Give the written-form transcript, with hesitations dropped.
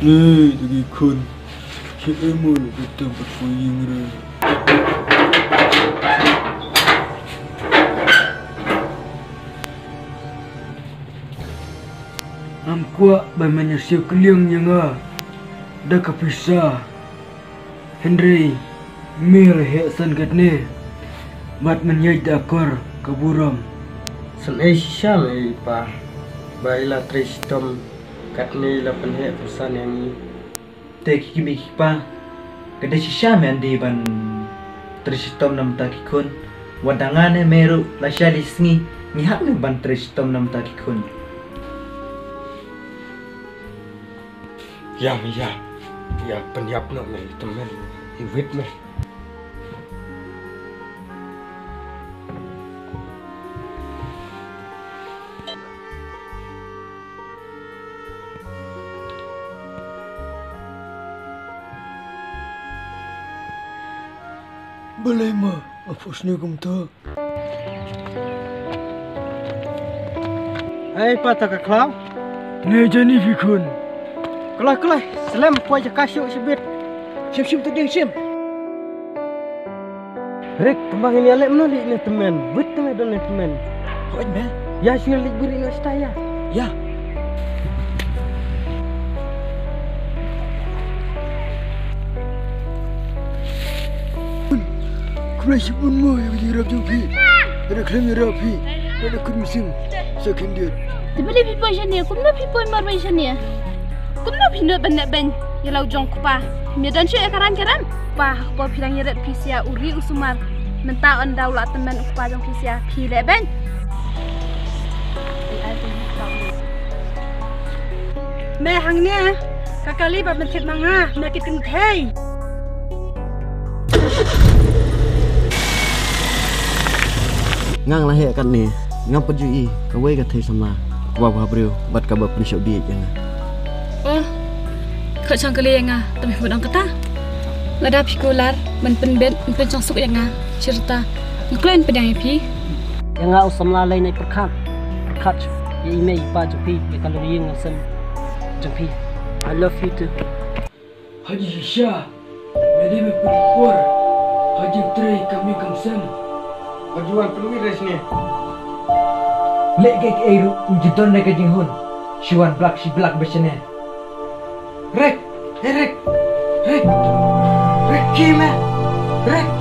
Nih, lagi kun. Cik Emul datang berfoying re. Am kuat bermain siu keliang yang dah kepisah. Henry, Mir heksan katne. Mat menyai dakor keburam. Senai syam pa. Baiklah tristom katne la penhek pesan yang ni. Teki kimi pa. Kada syam yang di ban tristom nam takikun. Wadangane meru la syalis ni hak ni ban tristom nam takikun. Ya, penyiap nak me teman. Iwit me. Boleh mah, apusnya kumta. Hai pa tak kelam. Nih jani fikun. Kelai, selam puai kasih sebit. Sim tu dia sim. Rek, kembang ini alek mana ni teman? Betul ada ni teman. Kau ni? Ya, syul lik beri nak staya. Ya. Kau si pun mau yang dirap juga. Ada kelang rapi, ada kermusim. Sakin dia. Dibeli pipa jania, kum na pipa marwai jania. Kum na pino banyak ban. Yalau jong kupa. Medan syuk karan. Wah, kupa pilang yerat pisia uri usumar. Mentau on daulat teman kupa jong pisia pile ban. Mẹ hằng nè, kakali ba mencet manga, nakit kentei. Ngang lah hek kan ni, ngam pejui, kawai katai sama, wabah beriu, bat kabar pensyok biik yang. Oh, kau cang kali yang tapi budang kata. Lada pikular, menpenbet, menpencang suk yang cerita, ngklain pedang ipi. Yang usam lalai naik perkat, ya email ipa jumpi, ya kalau yang usam jumpi. I love you too. Haji Syah, medi me perempuan. Haji Tray kami kamsam. Ajuan perwira sini. Lek ke airu jiton na kajing hun. Syuan blak si blak besene. Rek, Rek, kima, Rek.